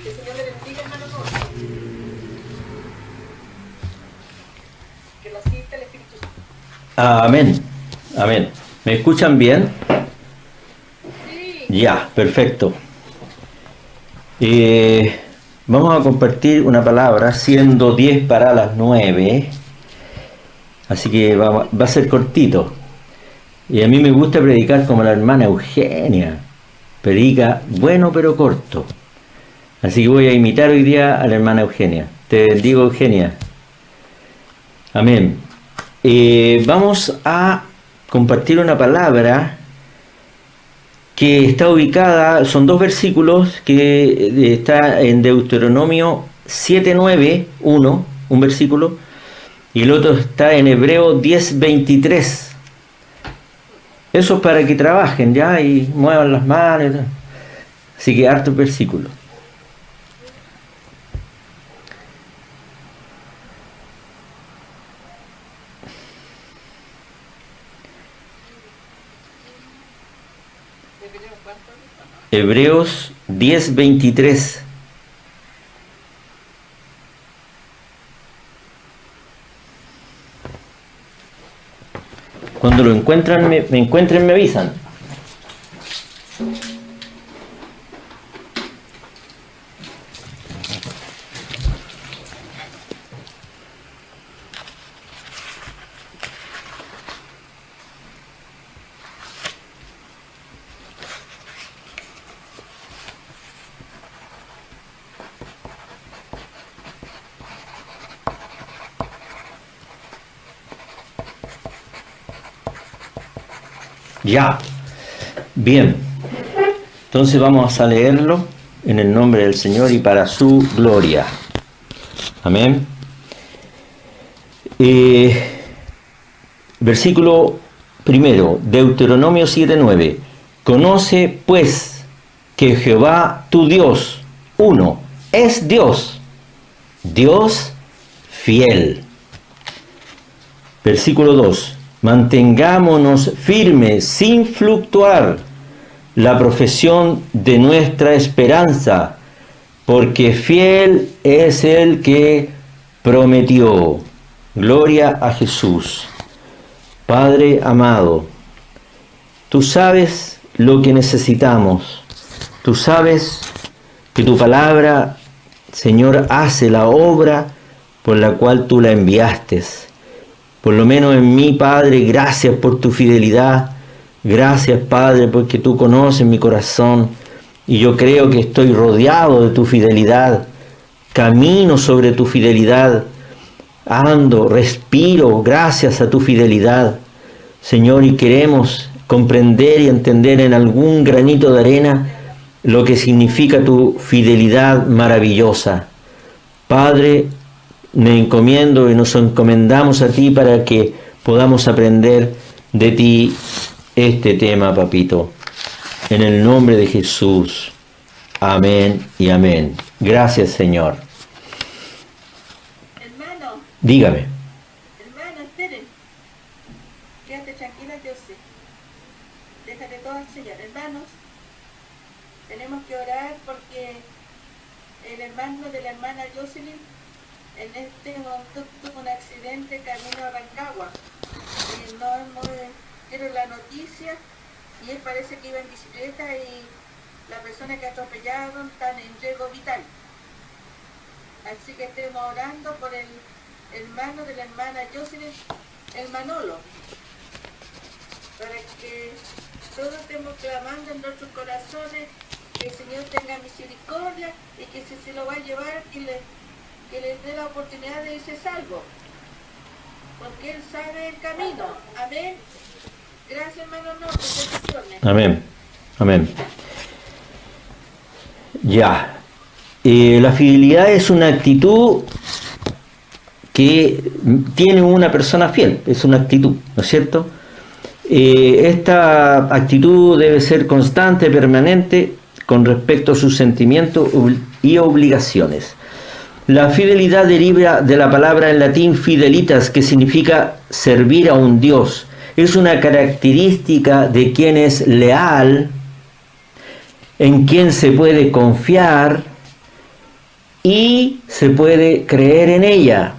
Que el Señor le bendiga, hermano. Que lo asista el Espíritu Santo. Amén. Amén. ¿Me escuchan bien? Sí. Ya, perfecto. Vamos a compartir una palabra, siendo 10 para las 9. Así que va a ser cortito. Y a mí me gusta predicar como la hermana Eugenia. Predica bueno pero corto. Así que voy a imitar hoy día a la hermana Eugenia. Te bendigo, Eugenia. Amén. Vamos a compartir una palabra que está ubicada, son dos versículos que está en Deuteronomio 7:9, un versículo, y el otro está en Hebreo 10:23. Eso es para que trabajen ya y muevan las manos. Así que hartos versículos. Hebreos 10:23. Cuando lo encuentran, me encuentren, me avisan. Ya, bien, entonces vamos a leerlo en el nombre del Señor y para su gloria. Amén. Versículo primero, Deuteronomio 7:9. Conoce pues que Jehová tu Dios, uno, es Dios, Dios fiel. Versículo 2. Mantengámonos firmes sin fluctuar la profesión de nuestra esperanza, porque fiel es el que prometió. Gloria a Jesús. Padre amado, tú sabes lo que necesitamos. Tú sabes que tu palabra, Señor, hace la obra por la cual tú la enviaste. Por lo menos en mí, Padre, gracias por tu fidelidad. Gracias, Padre, porque tú conoces mi corazón. Y yo creo que estoy rodeado de tu fidelidad. Camino sobre tu fidelidad. Ando, respiro, gracias a tu fidelidad. Señor, y queremos comprender y entender en algún granito de arena lo que significa tu fidelidad maravillosa. Padre, me encomiendo y nos encomendamos a ti para que podamos aprender de ti este tema, papito. En el nombre de Jesús. Amén y amén. Gracias, Señor. Hermano, Dígame. esperen. Quédate tranquila, yo sé. Déjate todo al Señor. Hermanos, tenemos que orar porque el hermano de la hermana Jocelyn en este momento tuvo un accidente camino a Rancagua. Y no dieron la noticia y él parece que iba en bicicleta y la persona que atropellaron está en riesgo vital. Así que estemos orando por el hermano de la hermana Jocelyn, el Manolo, para que todos estemos clamando en nuestros corazones que el Señor tenga misericordia y que si se lo va a llevar, que les dé la oportunidad de irse salvo, porque Él sabe el camino. Amén. Gracias, hermano Norte, bendiciones. Amén. Amén. Ya. La fidelidad es una actitud que tiene una persona fiel. Es una actitud, ¿no es cierto? Esta actitud debe ser constante, permanente, con respecto a sus sentimientos y obligaciones. La fidelidad deriva de la palabra en latín fidelitas, que significa servir a un Dios. Es una característica de quien es leal en quien se puede confiar y se puede creer en ella,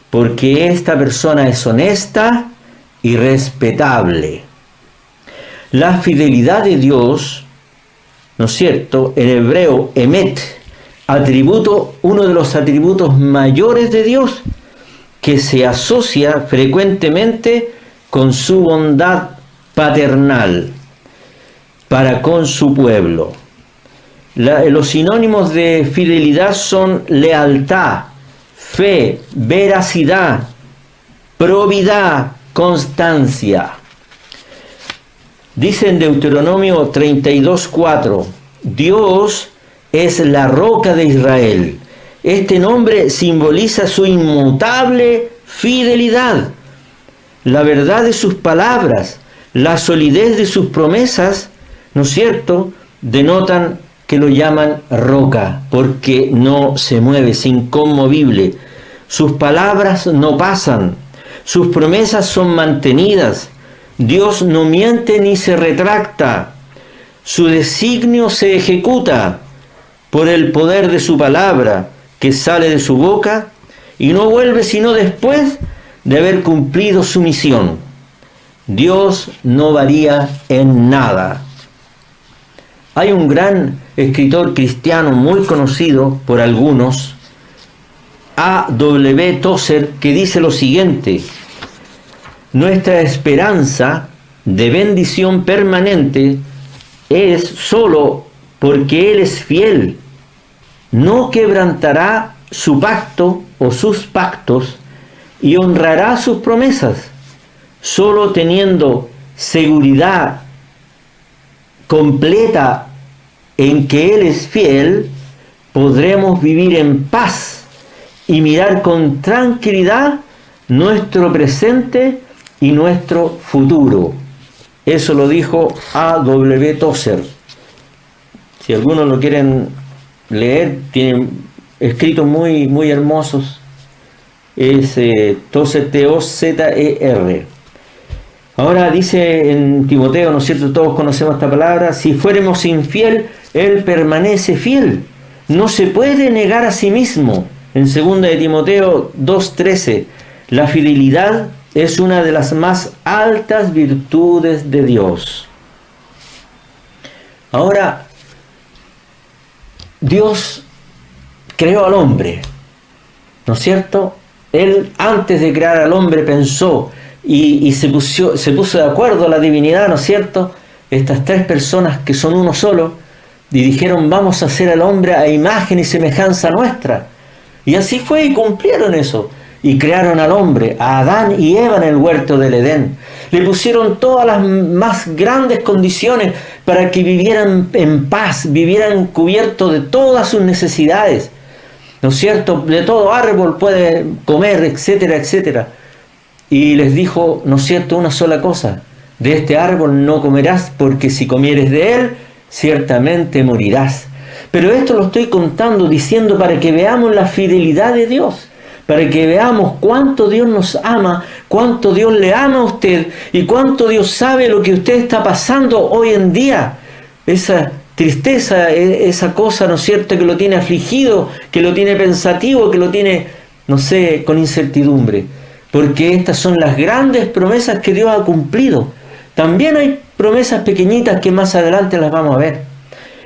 porque esta persona es honesta y respetable. La fidelidad de Dios, ¿no es cierto?, en hebreo, emet, atributo, uno de los atributos mayores de Dios, que se asocia frecuentemente con su bondad paternal para con su pueblo. Los sinónimos de fidelidad son lealtad, fe, veracidad, probidad, constancia. Dice en Deuteronomio 32:4, Dios es la roca de Israel. Este nombre simboliza su inmutable fidelidad, la verdad de sus palabras, la solidez de sus promesas, ¿no es cierto?, denotan que lo llaman roca, porque no se mueve, es inconmovible. Sus palabras no pasan, sus promesas son mantenidas. Dios no miente ni se retracta. Su designio se ejecuta por el poder de su palabra que sale de su boca y no vuelve sino después de haber cumplido su misión. Dios no varía en nada. Hay un gran escritor cristiano muy conocido por algunos, A.W. Tozer, que dice lo siguiente: nuestra esperanza de bendición permanente es sólo porque Él es fiel. No quebrantará su pacto o sus pactos y honrará sus promesas. Solo teniendo seguridad completa en que Él es fiel, podremos vivir en paz y mirar con tranquilidad nuestro presente y nuestro futuro. Eso lo dijo A.W. Tozer. Si algunos lo quieren leer, tienen escritos muy hermosos. Es Tozer, T-O-Z-E-R. Ahora dice en Timoteo, ¿no es cierto?, todos conocemos esta palabra: si fuéramos infiel, Él permanece fiel. No se puede negar a sí mismo. En 2 de Timoteo 2:13, la fidelidad es una de las más altas virtudes de Dios. Ahora, Dios creó al hombre, ¿no es cierto? Él, antes de crear al hombre, pensó y se puso de acuerdo a la divinidad, ¿no es cierto?, estas tres personas que son uno solo, y dijeron: vamos a hacer al hombre a imagen y semejanza nuestra. Y así fue, y cumplieron eso. Y crearon al hombre, a Adán y Eva, en el huerto del Edén. Le pusieron todas las más grandes condiciones para que vivieran en paz, vivieran cubiertos de todas sus necesidades, ¿no es cierto? De todo árbol puede comer, etcétera, etcétera. Y les dijo, ¿no es cierto?, una sola cosa: de este árbol no comerás, porque si comieres de él, ciertamente morirás. Pero esto lo estoy contando, diciendo, para que veamos la fidelidad de Dios, para que veamos cuánto Dios nos ama, cuánto Dios le ama a usted y cuánto Dios sabe lo que usted está pasando hoy en día. Esa tristeza, esa cosa, ¿no es cierto?, que lo tiene afligido, que lo tiene pensativo, que lo tiene, no sé, con incertidumbre. Porque estas son las grandes promesas que Dios ha cumplido. También hay promesas pequeñitas que más adelante las vamos a ver.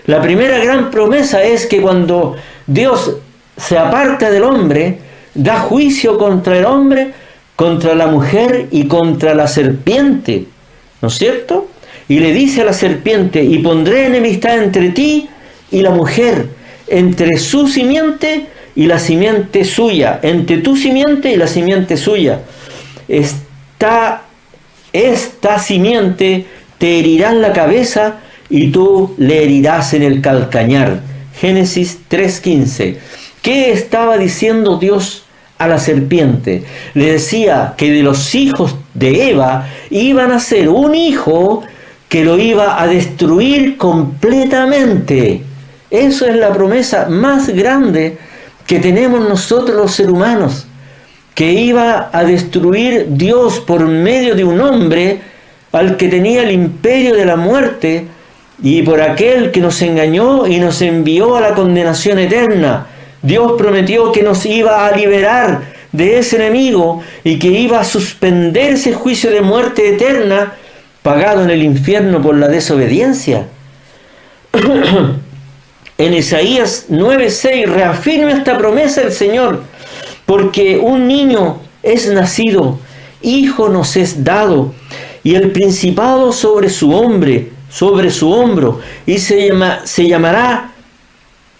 La primera gran promesa es que cuando Dios se aparta del hombre, da juicio contra el hombre, contra la mujer y contra la serpiente, ¿no es cierto? Y le dice a la serpiente: y pondré enemistad entre ti y la mujer, entre su simiente y la simiente suya, entre tu simiente y la simiente suya. Esta simiente te herirá en la cabeza y tú le herirás en el calcañar. Génesis 3:15. ¿Qué estaba diciendo Dios a la serpiente? Le decía que de los hijos de Eva iban a ser un hijo que lo iba a destruir completamente. Eso es la promesa más grande que tenemos nosotros los seres humanos, que iba a destruir Dios por medio de un hombre al que tenía el imperio de la muerte, y por aquel que nos engañó y nos envió a la condenación eterna. Dios prometió que nos iba a liberar de ese enemigo y que iba a suspender ese juicio de muerte eterna pagado en el infierno por la desobediencia. En Isaías 9:6 reafirma esta promesa del Señor, porque un niño es nacido, hijo nos es dado, y el principado sobre su hombro, y se llamará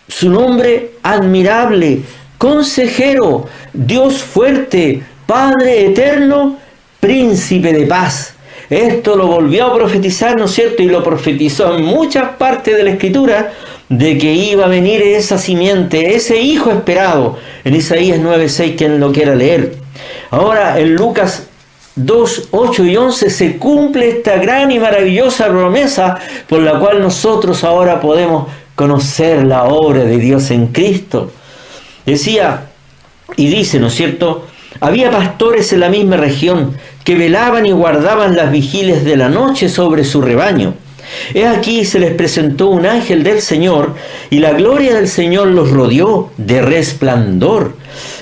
su nombre admirable, consejero, Dios fuerte, Padre eterno, príncipe de paz. Esto lo volvió a profetizar, ¿no es cierto? Y lo profetizó en muchas partes de la Escritura, de que iba a venir esa simiente, ese hijo esperado, en Isaías 9:6, quien lo quiera leer. Ahora, en Lucas 2, 8 y 11 se cumple esta gran y maravillosa promesa por la cual nosotros ahora podemos conocer la obra de Dios en Cristo. Decía y dice, ¿no es cierto? Había pastores en la misma región que velaban y guardaban las vigilias de la noche sobre su rebaño. He aquí se les presentó un ángel del Señor, y la gloria del Señor los rodeó de resplandor,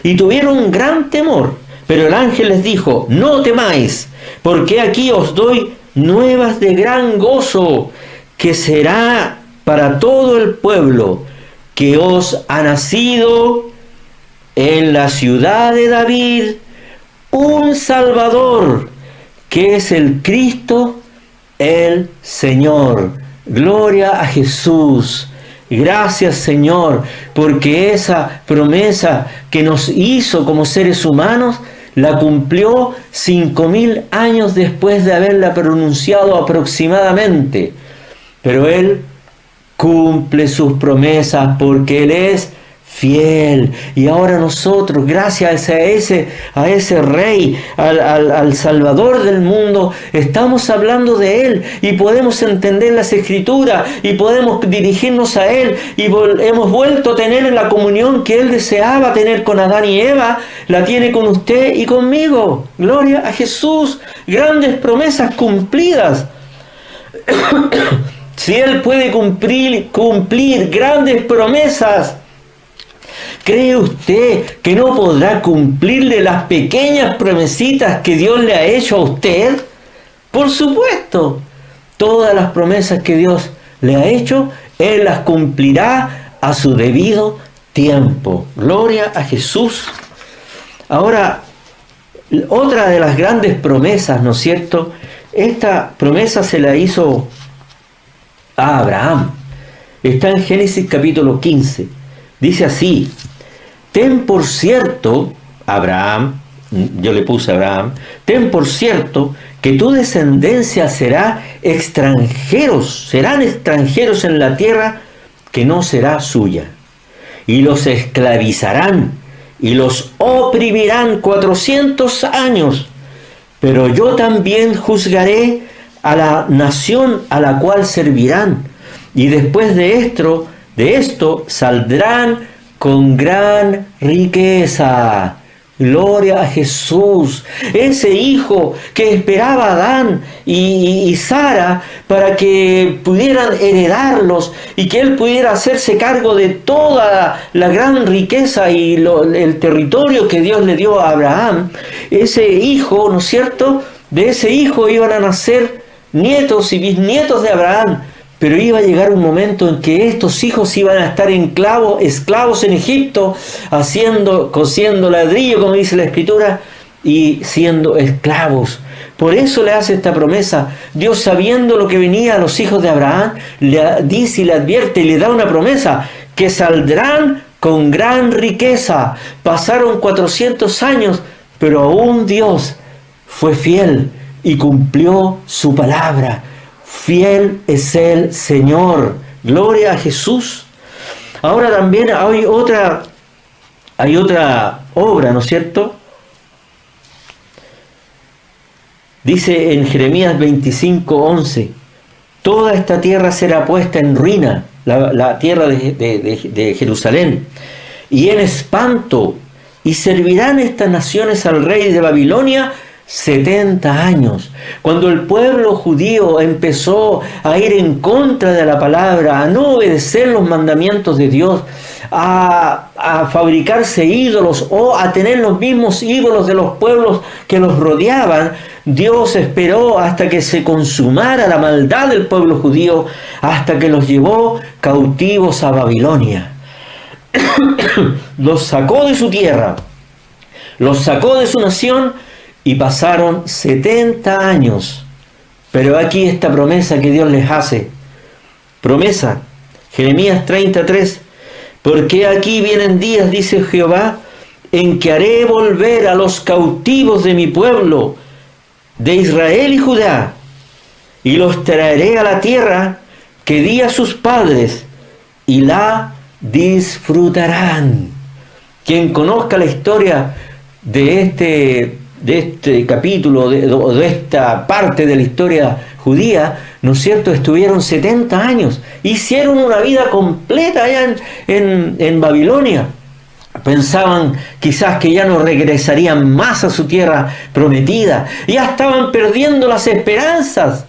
y tuvieron gran temor. Pero el ángel les dijo: no temáis, porque aquí os doy nuevas de gran gozo, que será para todo el pueblo, que os ha nacido en la ciudad de David un Salvador, que es el Cristo, el Señor. Gloria a Jesús. Gracias, Señor, porque esa promesa que nos hizo como seres humanos la cumplió 5.000 años después de haberla pronunciado aproximadamente. Pero Él cumple sus promesas porque Él es fiel. Y ahora nosotros, gracias a ese Rey, al Salvador del mundo, estamos hablando de Él y podemos entender las Escrituras y podemos dirigirnos a Él, y hemos vuelto a tener la comunión que Él deseaba tener con Adán y Eva. La tiene con usted y conmigo. Gloria a Jesús. Grandes promesas cumplidas. Si Él puede cumplir grandes promesas, ¿cree usted que no podrá cumplirle las pequeñas promesitas que Dios le ha hecho a usted? Por supuesto, todas las promesas que Dios le ha hecho, Él las cumplirá a su debido tiempo. Gloria a Jesús. Ahora, otra de las grandes promesas, ¿no es cierto? Esta promesa se la hizo a Abraham. Está en Génesis capítulo 15. Dice así: ten por cierto, Abraham, yo le puse a Abraham, ten por cierto que tu descendencia serán extranjeros en la tierra que no será suya, y los esclavizarán y los oprimirán 400 años, pero yo también juzgaré a la nación a la cual servirán, y después de esto saldrán con gran riqueza. Gloria a Jesús. Ese hijo que esperaba Adán y Sara para que pudieran heredarlos y que él pudiera hacerse cargo de toda la gran riqueza y el territorio que Dios le dio a Abraham. Ese hijo, ¿no es cierto? De ese hijo iban a nacer nietos y bisnietos de Abraham. Pero iba a llegar un momento en que estos hijos iban a estar esclavos en Egipto, cosiendo ladrillo, como dice la Escritura, y siendo esclavos. Por eso le hace esta promesa. Dios, sabiendo lo que venía a los hijos de Abraham, le dice y le advierte y le da una promesa, que saldrán con gran riqueza. Pasaron 400 años, pero aún Dios fue fiel y cumplió su palabra. Fiel es el Señor. Gloria a Jesús. Ahora también hay otra obra, ¿no es cierto? Dice en Jeremías 25:11: toda esta tierra será puesta en ruina, la tierra de Jerusalén, y en espanto, y servirán estas naciones al rey de Babilonia 70 años. Cuando el pueblo judío empezó a ir en contra de la palabra, a no obedecer los mandamientos de Dios, a fabricarse ídolos o a tener los mismos ídolos de los pueblos que los rodeaban, Dios esperó hasta que se consumara la maldad del pueblo judío, hasta que los llevó cautivos a Babilonia. Los sacó de su tierra, los sacó de su nación, y pasaron 70 años. Pero aquí esta promesa que Dios les hace. Promesa, Jeremías 33. Porque aquí vienen días, dice Jehová, en que haré volver a los cautivos de mi pueblo, de Israel y Judá, y los traeré a la tierra que di a sus padres, y la disfrutarán. Quien conozca la historia de este capítulo, de esta parte de la historia judía, ¿no es cierto? Estuvieron 70 años, hicieron una vida completa allá en Babilonia. Pensaban quizás que ya no regresarían más a su tierra prometida, ya estaban perdiendo las esperanzas,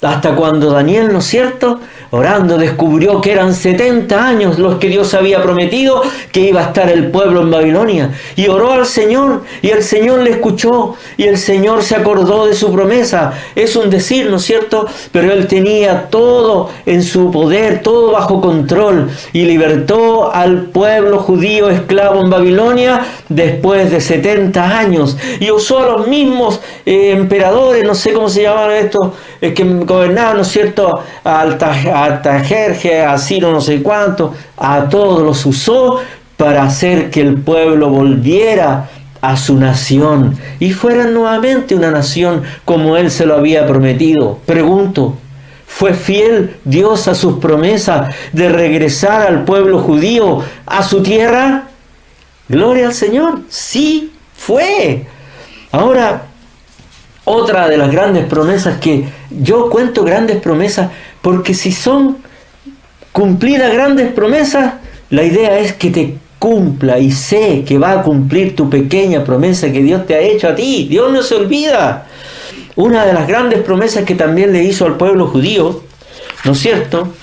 hasta cuando Daniel, ¿no es cierto?, orando, descubrió que eran 70 años los que Dios había prometido que iba a estar el pueblo en Babilonia. Y oró al Señor, y el Señor le escuchó, y el Señor se acordó de su promesa. Es un decir, ¿no es cierto? Pero Él tenía todo en su poder, todo bajo control, y libertó al pueblo judío esclavo en Babilonia después de 70 años. Y usó a los mismos emperadores, no sé cómo se llamaban estos, que gobernaban, ¿no es cierto?, a Artajerjes, a Ciro no sé cuánto, a todos los usó para hacer que el pueblo volviera a su nación y fuera nuevamente una nación como Él se lo había prometido. Pregunto, ¿fue fiel Dios a sus promesas de regresar al pueblo judío a su tierra? Gloria al Señor, sí fue. Ahora, otra de las grandes promesas, que yo cuento grandes promesas porque si son cumplidas grandes promesas, la idea es que te cumpla, y sé que va a cumplir tu pequeña promesa que Dios te ha hecho a ti. Dios no se olvida. Una de las grandes promesas que también le hizo al pueblo judío, ¿no es cierto?,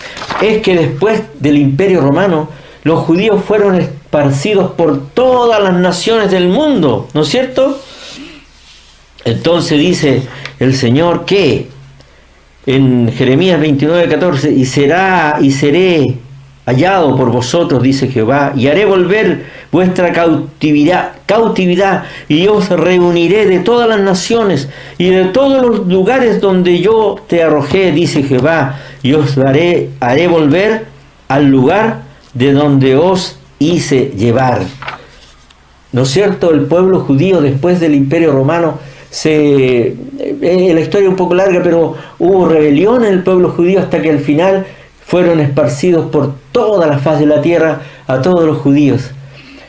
es que después del Imperio Romano, los judíos fueron esparcidos por todas las naciones del mundo, ¿no es cierto? Entonces dice el Señor que en Jeremías 29:14, y seré hallado por vosotros, dice Jehová, y haré volver vuestra cautividad, y os reuniré de todas las naciones y de todos los lugares donde yo te arrojé, dice Jehová, y os haré volver al lugar de donde os hice llevar. ¿No es cierto? El pueblo judío después del Imperio Romano, la historia es un poco larga, pero hubo rebelión en el pueblo judío hasta que al final fueron esparcidos por toda la faz de la tierra a todos los judíos.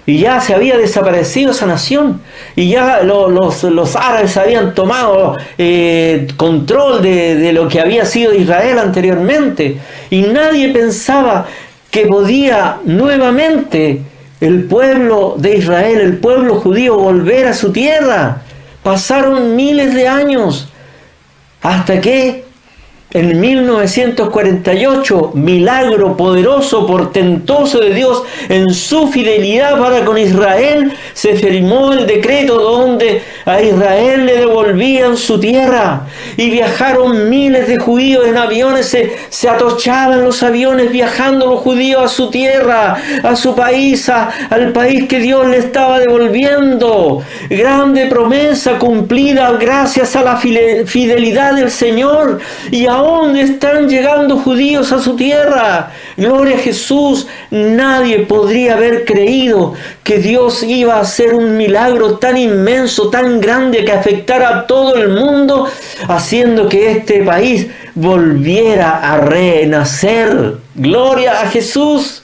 Y ya se había desaparecido esa nación, y ya los árabes habían tomado control de lo que había sido Israel anteriormente, y nadie pensaba que podía nuevamente el pueblo de Israel, el pueblo judío, volver a su tierra. Pasaron miles de años hasta que en 1948, milagro poderoso, portentoso de Dios en su fidelidad para con Israel, se firmó el decreto donde a Israel le devolvían su tierra, y viajaron miles de judíos en aviones, se atochaban los aviones viajando los judíos a su tierra, a su país, al país que Dios le estaba devolviendo. Grande promesa cumplida gracias a la fidelidad del Señor, y aún están llegando judíos a su tierra. Gloria a Jesús. Nadie podría haber creído que Dios iba a hacer un milagro tan inmenso, tan grande, que afectara a todo el mundo, haciendo que este país volviera a renacer. Gloria a Jesús.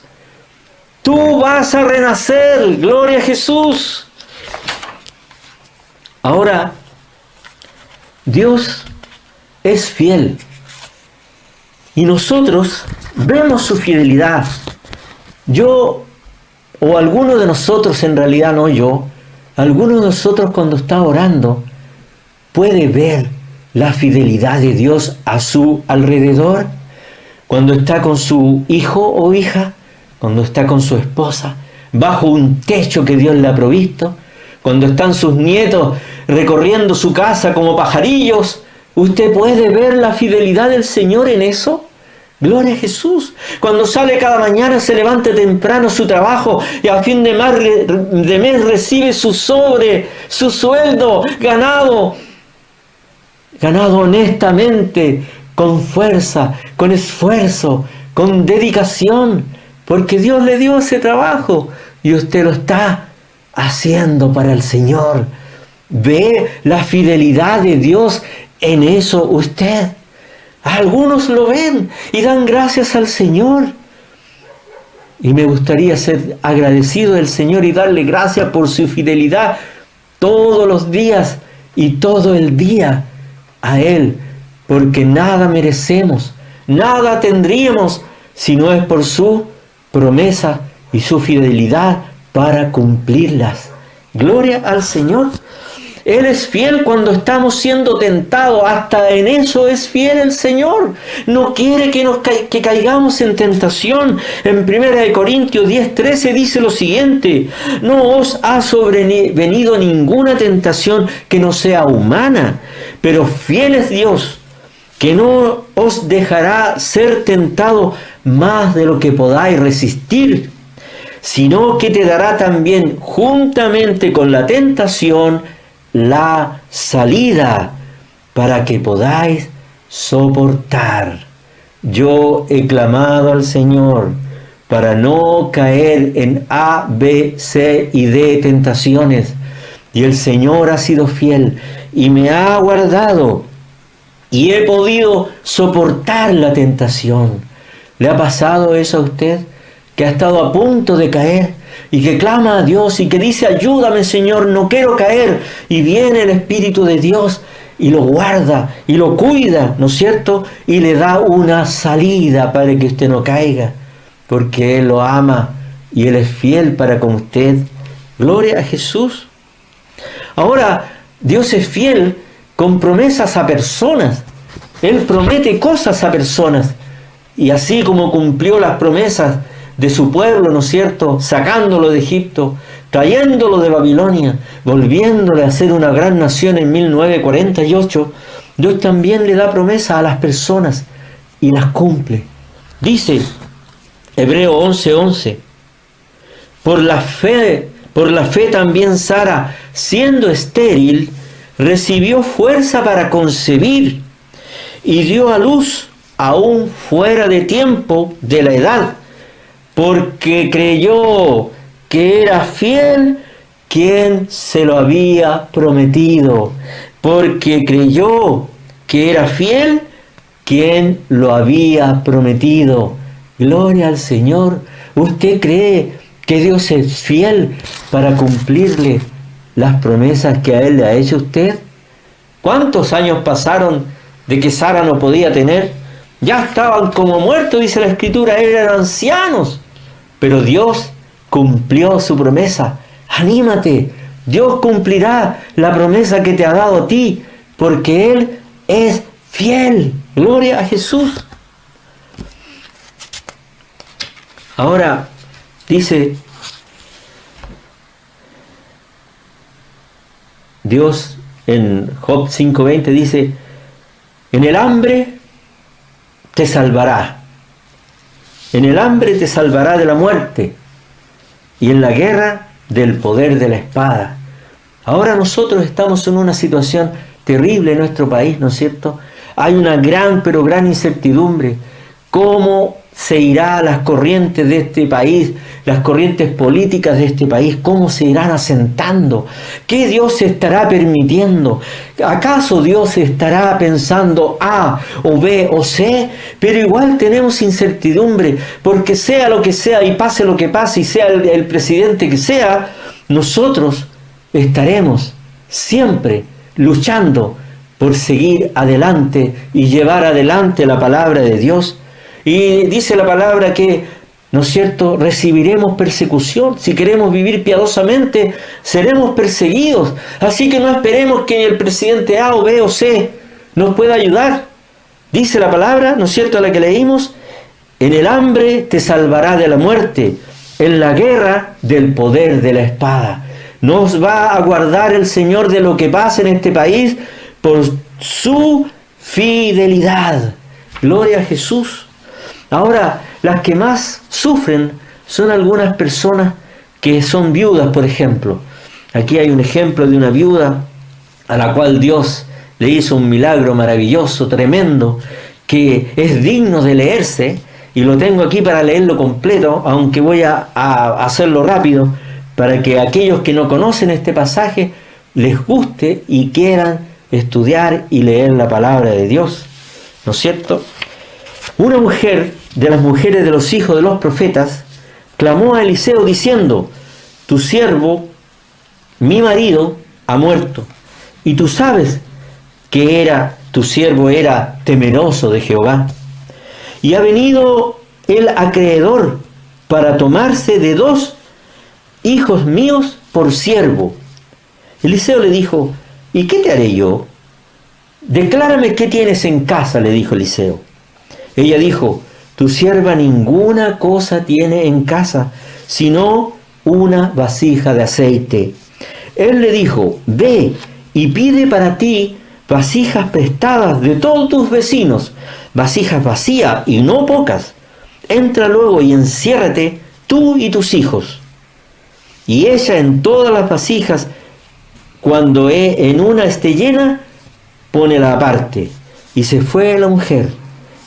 Tú vas a renacer. Gloria a Jesús. Ahora, Dios es fiel. Y nosotros vemos su fidelidad. Yo, o alguno de nosotros, en realidad no yo, alguno de nosotros cuando está orando, puede ver la fidelidad de Dios a su alrededor? Cuando está con su hijo o hija, cuando está con su esposa, bajo un techo que Dios le ha provisto, cuando están sus nietos recorriendo su casa como pajarillos, ¿usted puede ver la fidelidad del Señor en eso? Gloria a Jesús. Cuando sale cada mañana, se levanta temprano a su trabajo y a fin de mes recibe su sueldo ganado honestamente, con fuerza, con esfuerzo, con dedicación, porque Dios le dio ese trabajo y usted lo está haciendo para el Señor. ¿Ve la fidelidad de Dios en eso usted? Algunos lo ven y dan gracias al Señor. Y me gustaría ser agradecido del Señor y darle gracias por su fidelidad todos los días y todo el día a Él, porque nada merecemos, nada tendríamos si no es por su promesa y su fidelidad para cumplirlas. Gloria al Señor. Él es fiel cuando estamos siendo tentados, hasta en eso es fiel el Señor. No quiere que caigamos en tentación. En 1 Corintios 10:13 dice lo siguiente: no os ha sobrevenido ninguna tentación que no sea humana, pero fiel es Dios, que no os dejará ser tentado más de lo que podáis resistir, sino que te dará también juntamente con la tentación la salida para que podáis soportar. Yo he clamado al Señor para no caer en A, B, C y D tentaciones, y el Señor ha sido fiel y me ha guardado y he podido soportar la tentación. ¿Le ha pasado eso a usted? Que ha estado a punto de caer y que clama a Dios y que dice: ayúdame, Señor, no quiero caer, y viene el Espíritu de Dios y lo guarda y lo cuida, ¿no es cierto? Y le da una salida para que usted no caiga, porque Él lo ama y Él es fiel para con usted. Gloria a Jesús. Ahora, Dios es fiel con promesas a personas. Él promete cosas a personas, y así como cumplió las promesas de su pueblo, ¿no es cierto?, sacándolo de Egipto, trayéndolo de Babilonia, volviéndole a ser una gran nación en 1948, Dios también le da promesa a las personas y las cumple. Dice Hebreo 11:11, por la fe también Sara, siendo estéril, recibió fuerza para concebir y dio a luz aún fuera de tiempo de la edad, porque creyó que era fiel quien se lo había prometido. Porque creyó que era fiel quien lo había prometido. Gloria al Señor. ¿Usted cree que Dios es fiel para cumplirle las promesas que a Él le ha hecho a usted? ¿Cuántos años pasaron de que Sara no podía tener? Ya estaban como muertos, dice la Escritura, eran ancianos. Pero Dios cumplió su promesa. Anímate, Dios cumplirá la promesa que te ha dado a ti, porque Él es fiel. Gloria a Jesús. Ahora dice Dios en Job 5:20, dice: en el hambre te salvará. En el hambre te salvará de la muerte, y en la guerra del poder de la espada. Ahora nosotros estamos en una situación terrible en nuestro país, ¿no es cierto? Hay una gran, pero gran incertidumbre. ¿Cómo se irán las corrientes de este país, las corrientes políticas de este país? ¿Cómo se irán asentando? ¿Qué Dios estará permitiendo? ¿Acaso Dios estará pensando A o B o C? Pero igual tenemos incertidumbre, porque sea lo que sea y pase lo que pase y sea el presidente que sea, nosotros estaremos siempre luchando por seguir adelante y llevar adelante la palabra de Dios. Y dice la palabra que ¿no es cierto?, recibiremos persecución. Si queremos vivir piadosamente, seremos perseguidos. Así que no esperemos que el presidente A o B o C nos pueda ayudar. Dice la palabra, ¿no es cierto?, la que leímos: en el hambre te salvará de la muerte, en la guerra del poder de la espada. Nos va a guardar el Señor de lo que pasa en este país por su fidelidad. Gloria a Jesús. Ahora, las que más sufren son algunas personas que son viudas, por ejemplo. Aquí hay un ejemplo de una viuda a la cual Dios le hizo un milagro maravilloso, tremendo, que es digno de leerse, y lo tengo aquí para leerlo completo, aunque voy a hacerlo rápido, para que aquellos que no conocen este pasaje les guste y quieran estudiar y leer la palabra de Dios, ¿no es cierto? Una mujer de las mujeres de los hijos de los profetas clamó a Eliseo diciendo: tu siervo, mi marido, ha muerto, y tú sabes que tu siervo era temeroso de Jehová, y ha venido el acreedor para tomarse de 2 hijos míos por siervo. Eliseo le dijo: ¿y qué te haré yo? Declárame qué tienes en casa, le dijo Eliseo. Ella dijo: tu sierva ninguna cosa tiene en casa, sino una vasija de aceite. Él le dijo: ve y pide para ti vasijas prestadas de todos tus vecinos, vasijas vacías y no pocas. Entra luego y enciérrate tú y tus hijos. Y ella en todas las vasijas, cuando en una esté llena, pónela aparte. Y se fue la mujer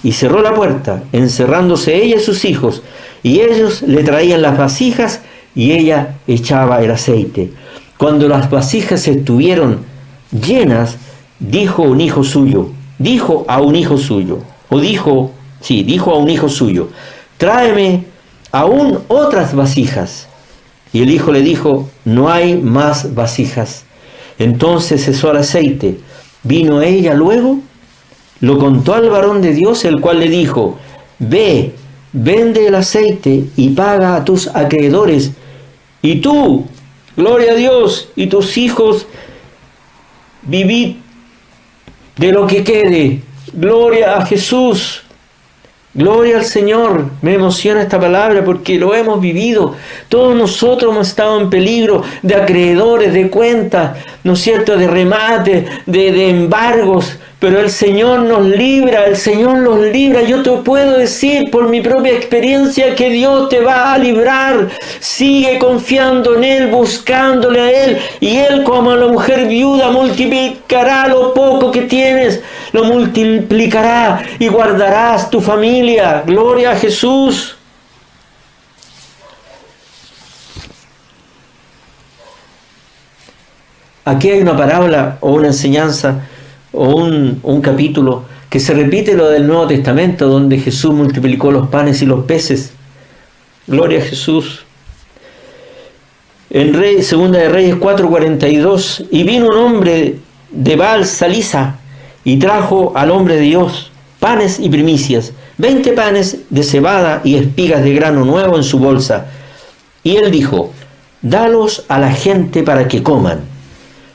y cerró la puerta, encerrándose ella y sus hijos, y ellos le traían las vasijas y ella echaba el aceite. Cuando las vasijas estuvieron llenas, dijo a un hijo suyo, tráeme aún otras vasijas. Y el hijo le dijo: no hay más vasijas. Entonces cesó el aceite. Vino ella luego, lo contó al varón de Dios, el cual le dijo: ve, vende el aceite y paga a tus acreedores, y tú, gloria a Dios, y tus hijos, vivid de lo que quede. Gloria a Jesús. Gloria al Señor. Me emociona esta palabra porque lo hemos vivido. Todos nosotros hemos estado en peligro de acreedores, de cuentas, ¿no es cierto?, de remates, de embargos. Pero el Señor nos libra, el Señor nos libra. Yo te puedo decir por mi propia experiencia que Dios te va a librar. Sigue confiando en Él, buscándole a Él. Y Él, como a la mujer viuda, multiplicará lo poco que tienes. Lo multiplicará y guardarás tu familia. Gloria a Jesús. Aquí hay una parábola o una enseñanza o un capítulo que se repite, lo del Nuevo Testamento, donde Jesús multiplicó los panes y los peces. Gloria a Jesús. En Segunda de Reyes 4:42, y vino un hombre de Baal Salisa y trajo al hombre de Dios panes y primicias, 20 panes de cebada y espigas de grano nuevo en su bolsa. Y él dijo: dalos a la gente para que coman.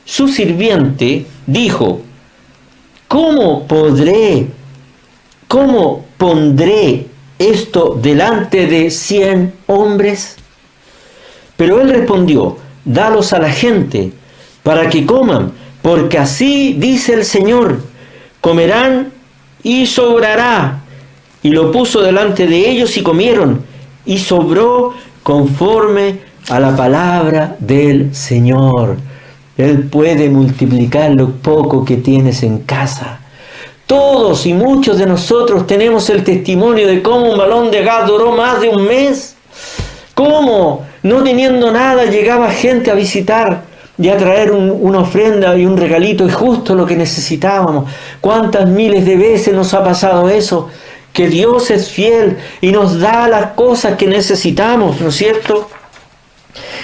Su sirviente dijo: ¿Cómo pondré esto delante de 100 hombres? Pero él respondió: dalos a la gente para que coman, porque así dice el Señor: comerán y sobrará. Y lo puso delante de ellos y comieron, y sobró conforme a la palabra del Señor. Él puede multiplicar lo poco que tienes en casa. Todos y muchos de nosotros tenemos el testimonio de cómo un balón de gas duró más de un mes. Cómo, no teniendo nada, llegaba gente a visitar y a traer una ofrenda y un regalito, y justo lo que necesitábamos. ¿Cuántas miles de veces nos ha pasado eso? Que Dios es fiel y nos da las cosas que necesitamos, ¿no es cierto?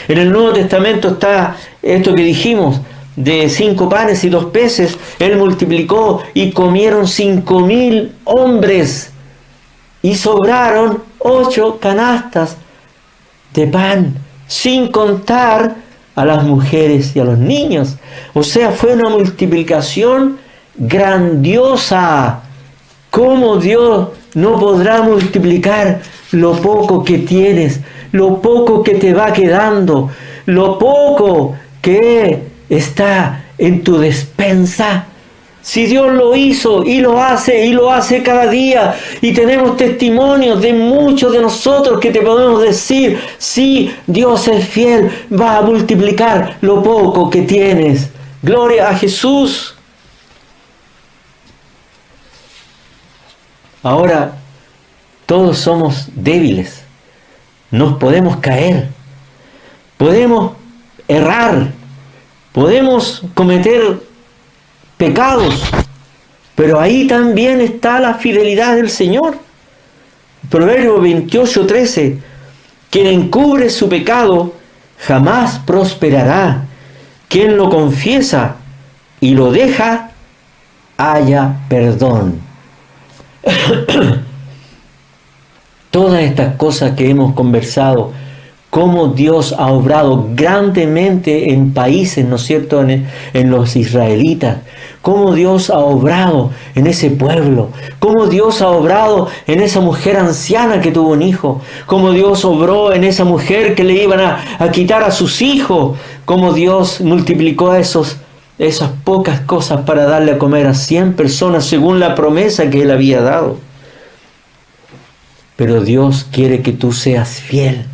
En el Nuevo Testamento está esto que dijimos, de 5 panes y 2 peces. Él multiplicó y comieron 5,000 hombres. Y sobraron 8 canastas de pan, sin contar a las mujeres y a los niños. O sea, fue una multiplicación grandiosa. ¿Cómo Dios no podrá multiplicar lo poco que tienes, lo poco que te va quedando, lo poco que está en tu despensa? Si Dios lo hizo y lo hace cada día, y tenemos testimonios de muchos de nosotros que te podemos decir, sí, Dios es fiel, va a multiplicar lo poco que tienes. Gloria a Jesús. Ahora, todos somos débiles, nos podemos caer, podemos errar, podemos cometer pecados, pero ahí también está la fidelidad del Señor. Proverbio 28:13, quien encubre su pecado jamás prosperará, quien lo confiesa y lo deja halla perdón. Todas estas cosas que hemos conversado, cómo Dios ha obrado grandemente en países, ¿no es cierto?, en los israelitas, cómo Dios ha obrado en ese pueblo, cómo Dios ha obrado en esa mujer anciana que tuvo un hijo, cómo Dios obró en esa mujer que le iban a quitar a sus hijos, cómo Dios multiplicó esas pocas cosas para darle a comer a 100 personas según la promesa que Él había dado. Pero Dios quiere que tú seas fiel,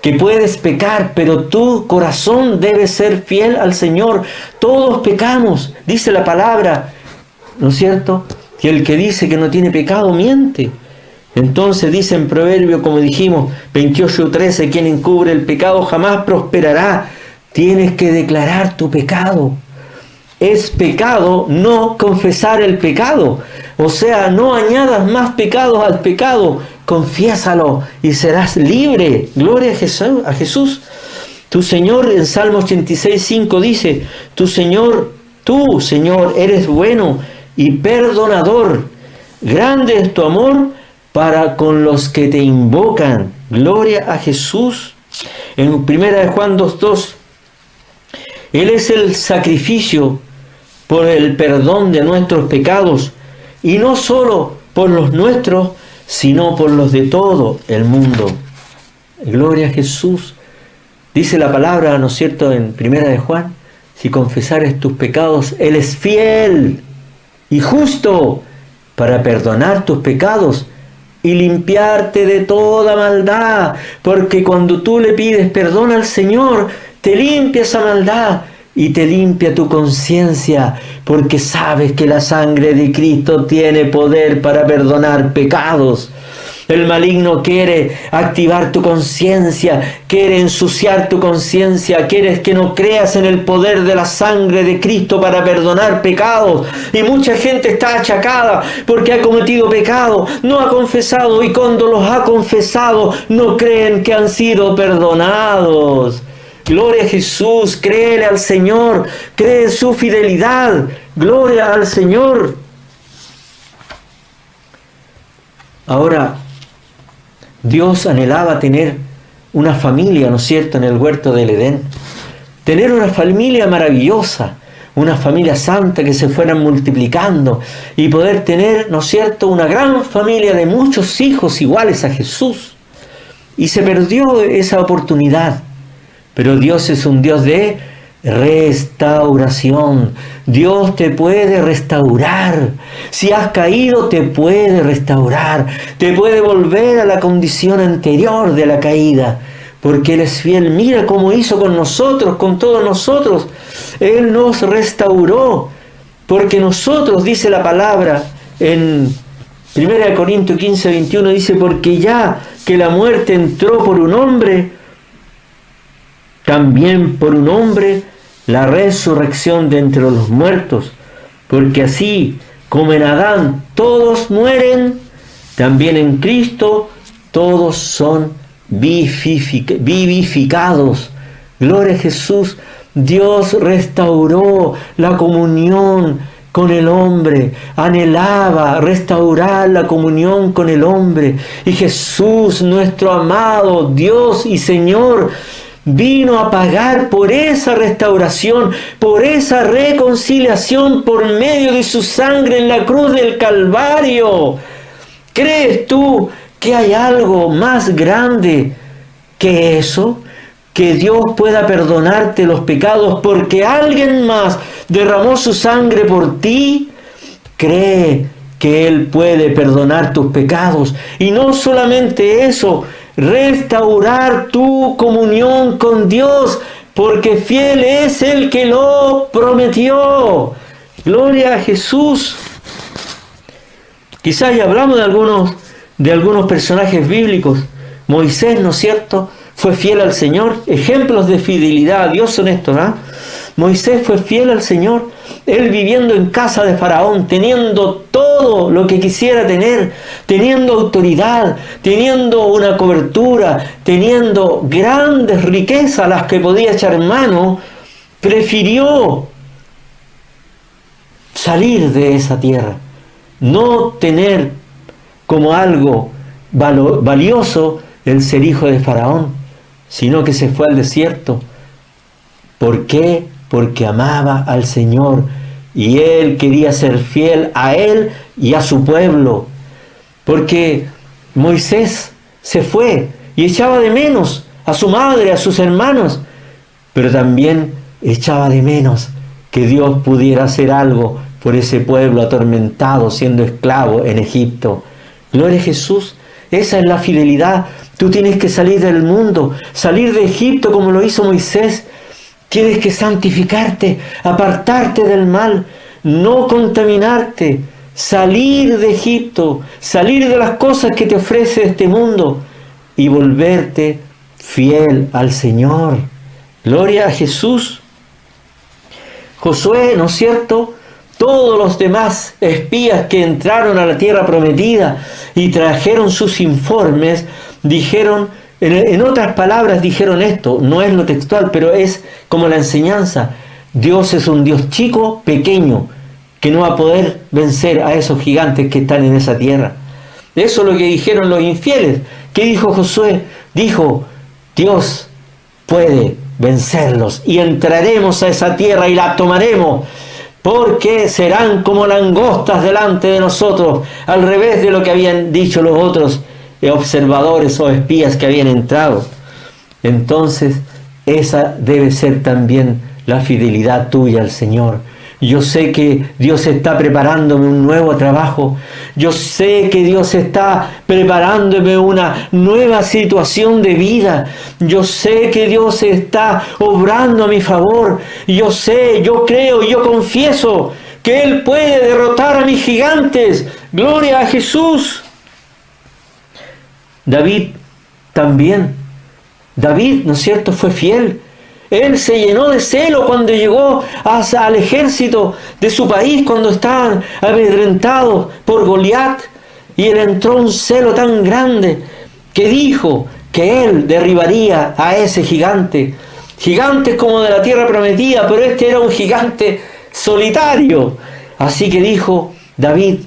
que puedes pecar, pero tu corazón debe ser fiel al Señor. Todos pecamos, dice la palabra, ¿no es cierto?, que el que dice que no tiene pecado miente. Entonces dice en Proverbio, como dijimos, 28:13, quien encubre el pecado jamás prosperará. Tienes que declarar tu pecado. Es pecado no confesar el pecado. O sea, no añadas más pecados al pecado. Confiésalo y serás libre. Gloria a Jesús. Tu Señor en Salmo 86:5 dice, tú Señor, eres bueno y perdonador. Grande es tu amor para con los que te invocan. Gloria a Jesús. En 1 Juan 2:2, Él es el sacrificio por el perdón de nuestros pecados, y no solo por los nuestros, sino por los de todo el mundo. Gloria a Jesús. Dice la palabra, ¿no es cierto?, en 1 Juan, si confesares tus pecados, Él es fiel y justo para perdonar tus pecados y limpiarte de toda maldad. Porque cuando tú le pides perdón al Señor, te limpia esa maldad y te limpia tu conciencia, porque sabes que la sangre de Cristo tiene poder para perdonar pecados. El maligno quiere activar tu conciencia, quiere ensuciar tu conciencia, quiere que no creas en el poder de la sangre de Cristo para perdonar pecados. Y mucha gente está achacada porque ha cometido pecado, no ha confesado, y cuando los ha confesado no creen que han sido perdonados. Gloria a Jesús, créele al Señor, cree en su fidelidad, gloria al Señor. Ahora, Dios anhelaba tener una familia, ¿no es cierto?, en el huerto del Edén. Tener una familia maravillosa, una familia santa que se fueran multiplicando y poder tener, ¿no es cierto?, una gran familia de muchos hijos iguales a Jesús. Y se perdió esa oportunidad. Pero Dios es un Dios de restauración. Dios te puede restaurar. Si has caído, te puede restaurar. Te puede volver a la condición anterior de la caída. Porque Él es fiel. Mira cómo hizo con nosotros, con todos nosotros. Él nos restauró. Porque nosotros, dice la palabra en 1 Corintios 15:21, dice, porque ya que la muerte entró por un hombre, también por un hombre la resurrección de entre los muertos, porque así como en Adán todos mueren, también en Cristo todos son vivificados. Gloria a Jesús. Dios restauró la comunión con el hombre, anhelaba restaurar la comunión con el hombre. Y Jesús, nuestro amado Dios y Señor, vino a pagar por esa restauración, por esa reconciliación por medio de su sangre en la cruz del Calvario. ¿Crees tú que hay algo más grande que eso? Que Dios pueda perdonarte los pecados porque alguien más derramó su sangre por ti. Cree que Él puede perdonar tus pecados. Y no solamente eso, restaurar tu comunión con Dios, porque fiel es el que lo prometió. Gloria a Jesús. Quizás ya hablamos de algunos personajes bíblicos. Moisés, ¿no es cierto?, fue fiel al Señor. Ejemplos de fidelidad a Dios son estos, ¿ah? Moisés fue fiel al Señor. Él viviendo en casa de Faraón, teniendo todo lo que quisiera tener, teniendo autoridad, teniendo una cobertura, teniendo grandes riquezas a las que podía echar mano, prefirió salir de esa tierra, no tener como algo valioso el ser hijo de Faraón, sino que se fue al desierto. ¿Por qué? Porque amaba al Señor y Él quería ser fiel a Él y a su pueblo. Porque Moisés se fue y echaba de menos a su madre, a sus hermanos, pero también echaba de menos que Dios pudiera hacer algo por ese pueblo atormentado, siendo esclavo en Egipto. Gloria a Jesús. Esa es la fidelidad. Tú tienes que salir del mundo, salir de Egipto como lo hizo Moisés. Tienes que santificarte, apartarte del mal, no contaminarte, salir de Egipto, salir de las cosas que te ofrece este mundo y volverte fiel al Señor. Gloria a Jesús. Josué, ¿no es cierto?, todos los demás espías que entraron a la tierra prometida y trajeron sus informes, dijeron, en otras palabras dijeron esto, no es lo textual, pero es como la enseñanza: Dios es un Dios chico, pequeño, que no va a poder vencer a esos gigantes que están en esa tierra. Eso es lo que dijeron los infieles. ¿Qué dijo Josué? Dijo, Dios puede vencerlos y entraremos a esa tierra y la tomaremos, porque serán como langostas delante de nosotros, al revés de lo que habían dicho los otros observadores o espías que habían entrado. Entonces, esa debe ser también la fidelidad tuya al Señor. Yo sé que Dios está preparándome un nuevo trabajo. Yo sé que Dios está preparándome una nueva situación de vida. Yo sé que Dios está obrando a mi favor. Yo sé, yo creo, yo confieso que Él puede derrotar a mis gigantes. Gloria a Jesús. David también. David, ¿no es cierto?, fue fiel. Él se llenó de celo cuando llegó al ejército de su país, cuando estaban amedrentados por Goliat. Y él entró un celo tan grande que dijo que él derribaría a ese gigante. Gigantes como de la tierra prometida, pero este era un gigante solitario. Así que dijo David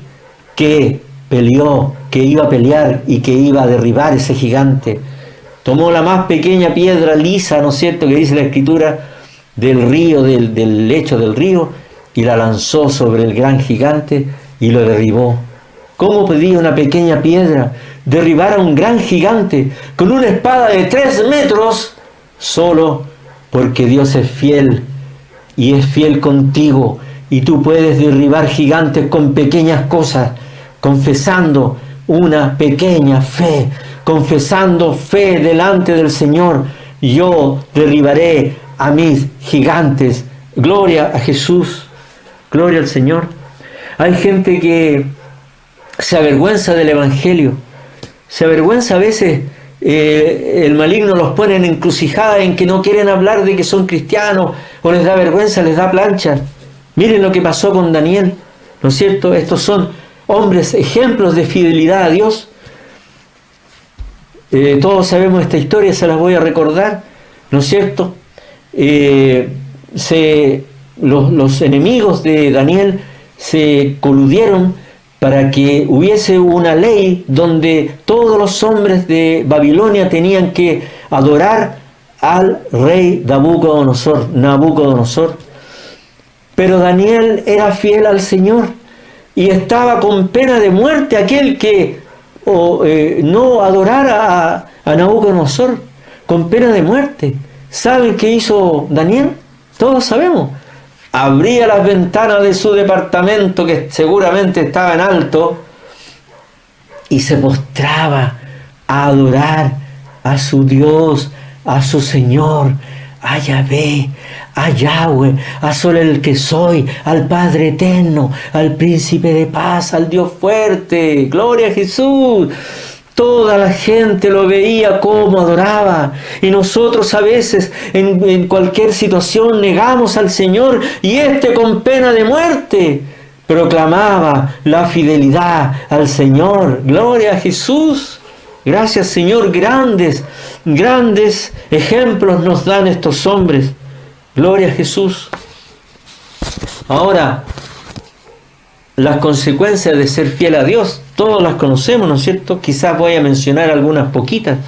que peleó, que iba a pelear y que iba a derribar ese gigante. Tomó la más pequeña piedra lisa, ¿no es cierto?, que dice la Escritura, del río, del lecho del río, y la lanzó sobre el gran gigante y lo derribó. ¿Cómo podía una pequeña piedra derribar a un gran gigante con una espada de 3 metros? Solo porque Dios es fiel y es fiel contigo, y tú puedes derribar gigantes con pequeñas cosas, confesando una pequeña fe, confesando fe delante del Señor. Yo derribaré a mis gigantes. Gloria a Jesús, gloria al Señor. Hay gente que se avergüenza del Evangelio, se avergüenza a veces. El maligno los pone en encrucijada en que no quieren hablar de que son cristianos, o les da vergüenza, les da plancha. Miren lo que pasó con Daniel, ¿no es cierto? Estos son hombres, ejemplos de fidelidad a Dios. Todos sabemos esta historia, se las voy a recordar, ¿no es cierto? Los enemigos de Daniel se coludieron para que hubiese una ley donde todos los hombres de Babilonia tenían que adorar al rey Nabucodonosor. Pero Daniel era fiel al Señor y estaba con pena de muerte aquel que no adorara a Nabucodonosor, con pena de muerte. ¿Saben qué hizo Daniel? Todos sabemos. Abría las ventanas de su departamento, que seguramente estaba en alto, y se postraba a adorar a su Dios, a su Señor, a Yahvé, a Yahweh, a Sol el que soy, al Padre eterno, al Príncipe de paz, al Dios fuerte. ¡Gloria a Jesús! Toda la gente lo veía como adoraba, y nosotros a veces en cualquier situación negamos al Señor, y con pena de muerte proclamaba la fidelidad al Señor. ¡Gloria a Jesús! Gracias, Señor. Grandes ejemplos nos dan estos hombres. Gloria a Jesús. Ahora, las consecuencias de ser fiel a Dios, todos las conocemos, ¿no es cierto? Quizás voy a mencionar algunas poquitas.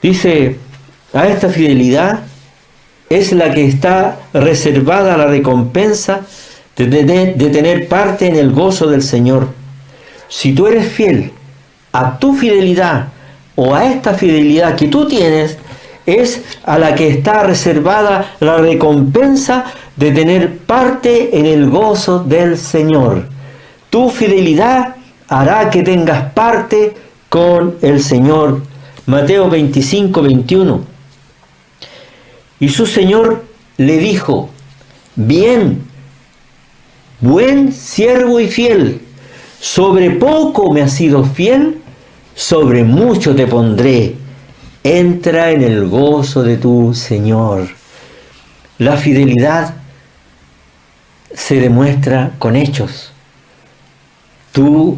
Dice, a esta fidelidad es la que está reservada la recompensa de tener parte en el gozo del Señor. Si tú eres fiel a tu fidelidad o a esta fidelidad que tú tienes, es a la que está reservada la recompensa de tener parte en el gozo del Señor. Tu fidelidad hará que tengas parte con el Señor. Mateo 25, 21. Y su Señor le dijo: bien, buen siervo y fiel, sobre poco me has sido fiel, sobre mucho te pondré. Entra en el gozo de tu Señor. La fidelidad se demuestra con hechos. Tu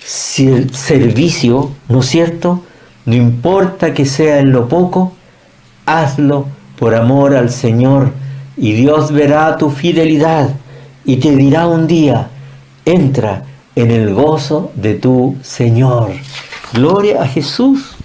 servicio, ¿no es cierto? No importa que sea en lo poco, hazlo por amor al Señor, y Dios verá tu fidelidad y te dirá un día: entra en el gozo de tu Señor. Gloria a Jesús.